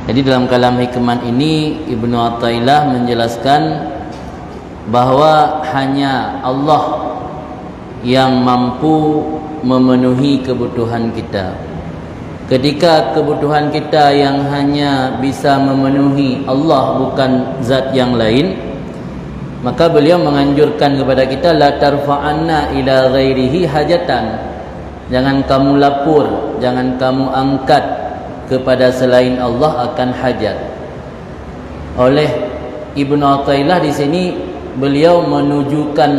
Jadi dalam kalam hikmat ini Ibnu Athaillah menjelaskan bahawa hanya Allah yang mampu memenuhi kebutuhan kita. Ketika kebutuhan kita yang hanya bisa memenuhi Allah, bukan zat yang lain, maka beliau menganjurkan kepada kita, la tarfa'anna ila ghairihi hajatan. Jangan kamu lapor, jangan kamu angkat kepada selain Allah akan hajat. Oleh Ibnu Athaillah di sini beliau menujukan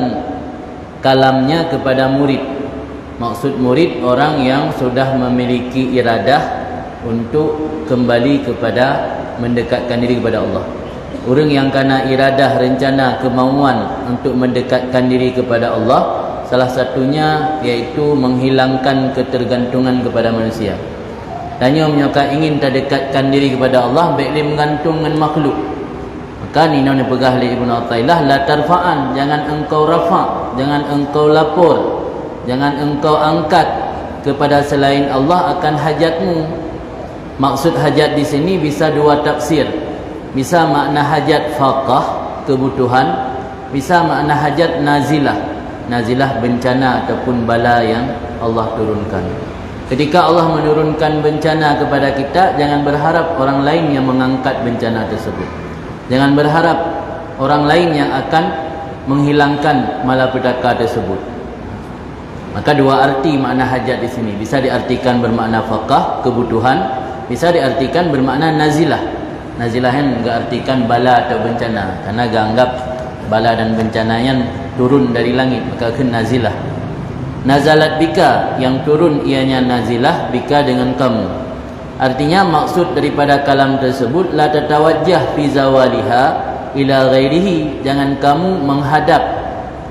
kalamnya kepada murid. Maksud murid orang yang sudah memiliki iradah untuk kembali kepada mendekatkan diri kepada Allah. Orang yang kena iradah, rencana, kemauan untuk mendekatkan diri kepada Allah, salah satunya iaitu menghilangkan ketergantungan kepada manusia. Tanya menyokak ingin terdekatkan diri kepada Allah, baiklah menggantung dengan makhluk. Maka ni yang dipegah oleh Ibnu Athaillah, la tarfa'an, jangan engkau rafa', jangan engkau lapor, jangan engkau angkat kepada selain Allah akan hajatmu. Maksud hajat di sini bisa dua tafsir. Bisa makna hajat faqah, kebutuhan. Bisa makna hajat nazilah. Nazilah bencana ataupun bala yang Allah turunkan. Ketika Allah menurunkan bencana kepada kita, jangan berharap orang lain yang mengangkat bencana tersebut. Jangan berharap orang lain yang akan menghilangkan malapetaka tersebut. Maka dua arti makna hajat di sini. Bisa diartikan bermakna faqah, kebutuhan. Bisa diartikan bermakna nazilah. Nazilah yang enggak artikan bala atau bencana. Karena enggak anggap bala dan bencana yang turun dari langit, maka kena nazilah. Nazalat bika, yang turun ianya nazilah, bika dengan kamu. Artinya maksud daripada kalam tersebut, la tatawajjah fi zawaliha ila ghairihi, jangan kamu menghadap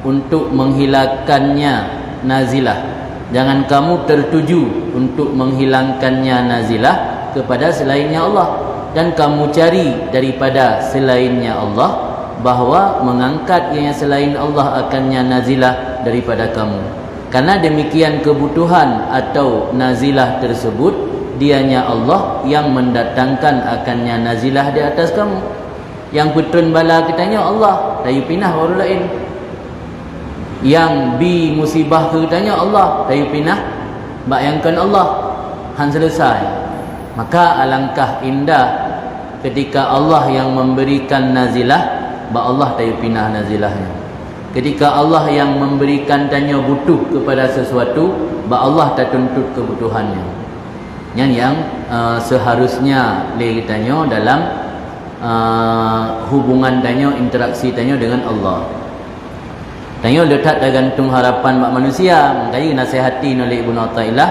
untuk menghilangkannya nazilah. Jangan kamu tertuju untuk menghilangkannya nazilah kepada selainnya Allah, dan kamu cari daripada selainnya Allah bahawa mengangkat yang selain Allah akannya nazilah daripada kamu. Karena demikian kebutuhan atau nazilah tersebut, dianya Allah yang mendatangkan akannya nazilah di atas kamu. Yang putun bala kitanya Allah, dayu pinah baru lain. Yang bi musibah keritanya Allah, dayu pinah bayangkan Allah, han selesai. Maka alangkah indah ketika Allah yang memberikan nazilah, ba Allah dayu pinah nazilahnya. Ketika Allah yang memberikan tanya butuh kepada sesuatu, ba Allah tak tuntut kebutuhannya. Yang seharusnya le kitanya dalam hubungan tanya, interaksi tanya dengan Allah. Tanya letak dah gantung harapan mak manusia. Makanya nasihati oleh Ibnu Athaillah,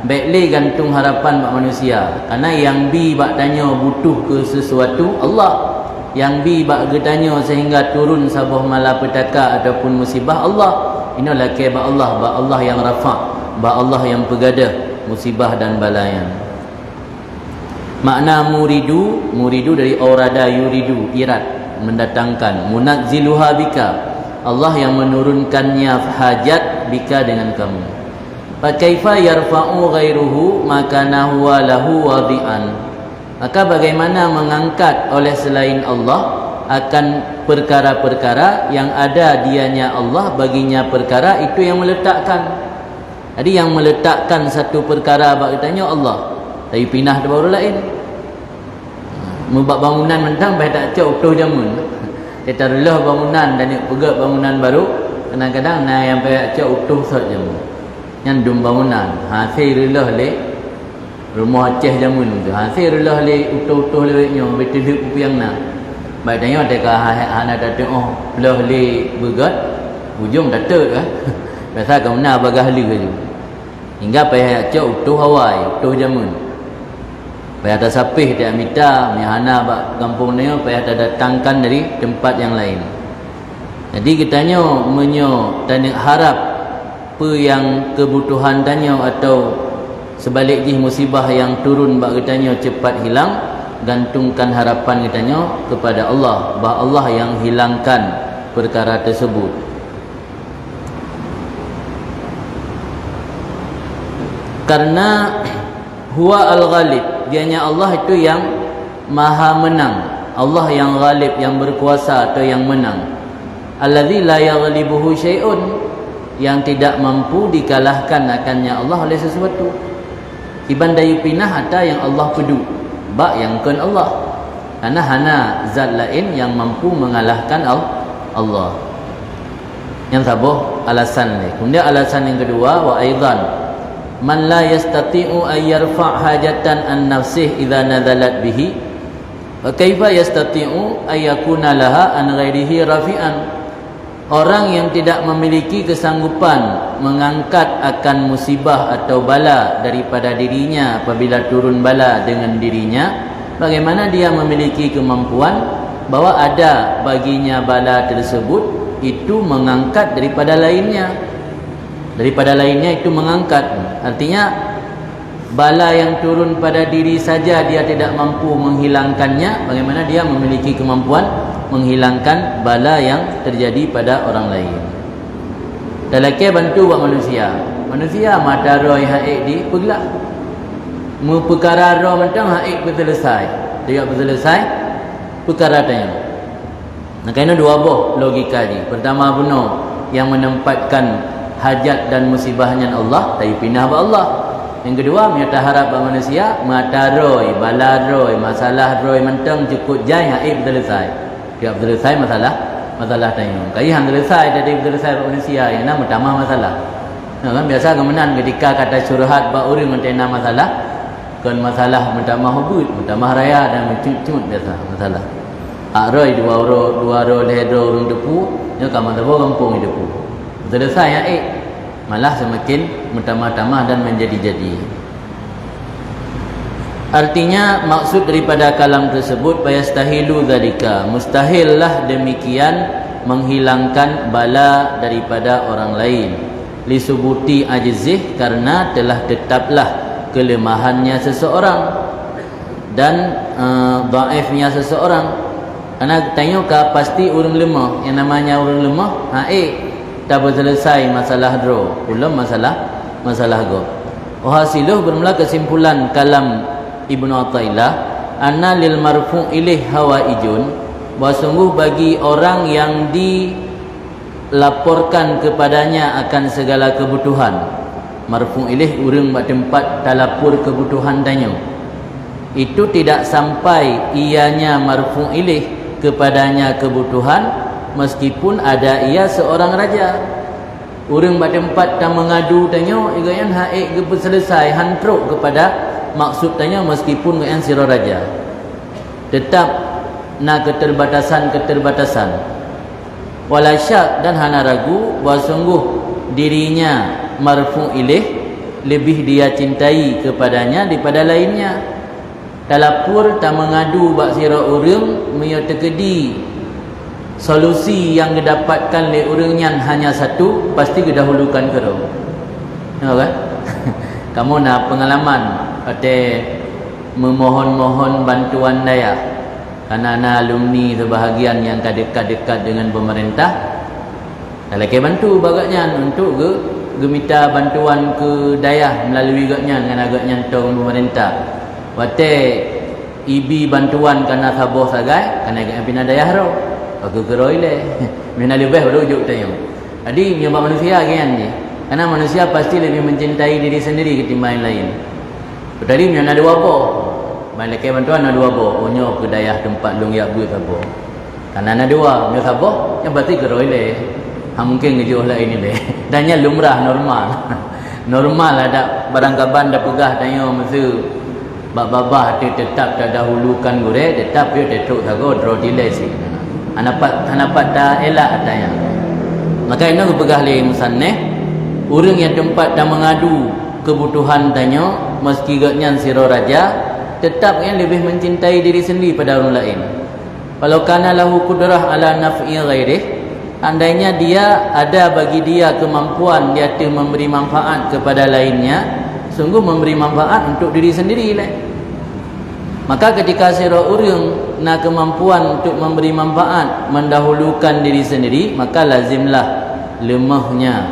baiklah gantung harapan mak manusia. Karena yang bi bak tanya butuh ke sesuatu Allah. Yang bi bak getanya sehingga turun sabah malapetaka ataupun musibah Allah. Inilah ke ba Allah yang rafa', ba Allah yang pegadah musibah dan balayan. Makna muridu dari aurada yuridu, irad, mendatangkan. Munazziluha bika, Allah yang menurunkannya hajat bika dengan kamu. Fa kaifa yarfa'u ghairuhu maka huwa lahu wadi'an. Maka bagaimana mengangkat oleh selain Allah akan perkara-perkara yang ada dianya Allah baginya perkara itu yang meletakkan. Jadi yang meletakkan satu perkara bagi tanya Allah, tapi pinah ke baru lain. Membuat bangunan mentang baik tak cak utuh jamun. Dia taruhlah bangunan dan dia pegat bangunan baru, kadang-kadang nah yang baik cak utuh saja jamun. Yang dum bangunan, hasilullah le rumah Aceh jamun tu. Hasilullah le utuh-utuh leweknya betul piang na. Baik tanya dekat hana datang belah le begat hujung datuk ah. Biasa kau nak bagah li ke. Hingga payah Aceh utuh Hawaii, utuh jamun. Payah ada sapih dia minta, mihana bak kampung dia payah ada datangkan dari tempat yang lain. Jadi kitanya tanya harap apa yang kebutuhan tanya atau sebaliknya musibah yang turun bak kitanya cepat hilang, gantungkan harapan kitanya kepada Allah, bah Allah yang hilangkan perkara tersebut. Karena huwa al-ghalib, dianya Allah itu yang Maha menang, Allah yang ghalib, yang berkuasa atau yang menang. Alladzi la yaghlibuhu syai'un, yang tidak mampu dikalahkan akannya Allah oleh sesuatu. Iban dayu pinah ada yang Allah pedu, bak yang kun Allah. Karena hana zat lain yang mampu mengalahkan Allah. Yang sabuh alasan ni. Kemudian alasan yang kedua, wa aidan man la yastati'u ay yarfa' hajatan an nafsihi idza nazalat bihi wa kaifa yastati'u ay yakuna laha an ghairihi rafi'an. Orang yang tidak memiliki kesanggupan mengangkat akan musibah atau bala daripada dirinya apabila turun bala dengan dirinya, bagaimana dia memiliki kemampuan bahawa ada baginya bala tersebut itu mengangkat daripada lainnya. Daripada lainnya itu mengangkat. Artinya bala yang turun pada diri saja dia tidak mampu menghilangkannya, bagaimana dia memiliki kemampuan menghilangkan bala yang terjadi pada orang lain. Dalake bantu buat manusia. Manusia mata roh haik di pegelak. Mu perkara roh mentang haik berselesai. Dia berselesai perkara tanya. Nah, kena dua buah logika ni. Pertama benar yang menempatkan hajat dan musibahnya Allah, tapi pindah ke Allah. Yang kedua menyata harap pada manusia mata roy, bala roy, masalah roy mentang cukup jai haib selesai. Dia selesai masalah tanya. Kai hang selesai tadi selesai pada manusia yang nama tambah masalah. Nah, kan biasa kemenan ketika kata curhat ba urang mentena masalah, kan masalah mentambah hubut, mentambah raya dan mencut biasa masalah. Roy dua ro lehdo urung depu, nya kaman tabo kampung depu. Selesai malah semakin bertambah-tambah dan menjadi-jadi. Artinya maksud daripada kalam tersebut bayastahilu zalika, mustahillah demikian menghilangkan bala daripada orang lain. Lisubuti ajzih, karena telah tetaplah kelemahannya seseorang dan dhaifnya seseorang. Karena tengok pasti orang lemah. Yang namanya orang lemah, tak selesai masalah dro, belum masalah go. Hasiluh bermula kesimpulan kalam Ibnu Athaillah, anna lil marfu' ilaih hawaijun, bahawa sungguh bagi orang yang dilaporkan kepadanya akan segala kebutuhan. Marfu' ilaih urang buat tempat talapur kebutuhan tanya. Itu tidak sampai ianya marfu' ilaih kepadanya kebutuhan, meskipun ada ia seorang raja. Urang pada tempat tak mengadu tanya igayan haik ke selesai hantruk kepada maksud tanya, meskipun igayan sira raja. Tetap nak keterbatasan. Wala syak, dan hana ragu bahawa sungguh dirinya marfu' ilaih lebih dia cintai kepadanya daripada lainnya. Talapur tak mengadu bak sira urang meya tekedi solusi yang didapatkan oleh urangnya hanya satu, pasti kedahulukan kero. Tengok kan? Kamu nak pengalaman pada memohon-mohon bantuan daya anak-anak alumni sebahagian yang dekat-dekat dengan pemerintah, kalau ke bantu bagaknya untuk minta bantuan ke daya melalui agaknya dengan agaknya tong pemerintah. Wate ibi bantuan karena saboh sagai karena agaknya pindah daya ro. Aku keroile. Mina lebih berujuk tanya. Jadi menyebab manusia kan ni. Karena manusia pasti lebih mencintai diri sendiri ketimbang lain. Tadi menyana dua bo. Balik bantuan ada dua bo. Onyo ke daya tempat long yak buat saboh. Karena ada dua, menyok saboh yang pasti keroile. Mungkin ngejuh lah ini le. Dannya lumrah normal. Normal ada barang kaban dah pegah tanya masa babah dia tetap tak dahulukan gore, tetap dia tetuk sago draw delay sih. Anapat dah elak tanya. Maka ini aku pegah le musanneh, orang yang tempat dah mengadu kebutuhan tanya, meski gaknya sira raja, tetap yang lebih mencintai diri sendiri pada orang lain. Kalau kana lahu qudrah ala naf'i ghairih, andainya dia ada bagi dia kemampuan dia memberi manfaat kepada lainnya, sungguh memberi manfaat untuk diri sendiri lah. Maka ketika sira urang nak kemampuan untuk memberi manfaat mendahulukan diri sendiri, maka lazimlah lemahnya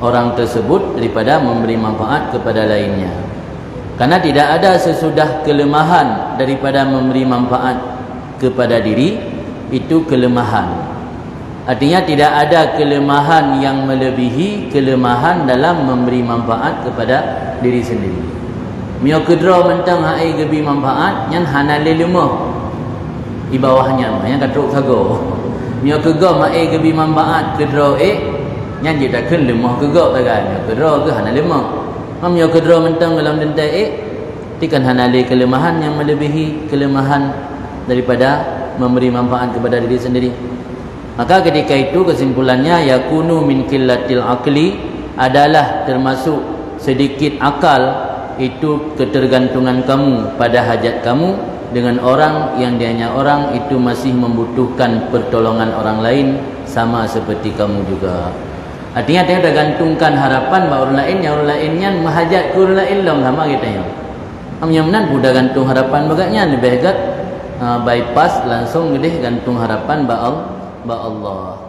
orang tersebut daripada memberi manfaat kepada lainnya. Karena tidak ada sesudah kelemahan daripada memberi manfaat kepada diri, itu kelemahan. Artinya tidak ada kelemahan yang melebihi kelemahan dalam memberi manfaat kepada diri sendiri. Mio kedra mentang hai gebi manfaat nyan hanale lemah di bawahnya yang katruk sago. Mio kega mai gebi manfaat kedra nyan je tak ken lemah kega tagai. Mio kedra ke hanale lemah. Mio kedra mentang dalam dentai tikan hanale kelemahan yang melebihi kelemahan daripada memberi manfaat kepada diri sendiri. Maka ketika itu kesimpulannya yakunu min qillatil aqli adalah termasuk sedikit akal, itu ketergantungan kamu pada hajat kamu dengan orang yang dianya orang itu masih membutuhkan pertolongan orang lain sama seperti kamu juga. Artinya dia tergantungkan harapan bahawa orang lain yang orang lainnya menghajat ke orang lain long sama kita yang. Amnya budak gantung harapan bagaknya lebih hebat bypass langsung gede gantung harapan ba Allah.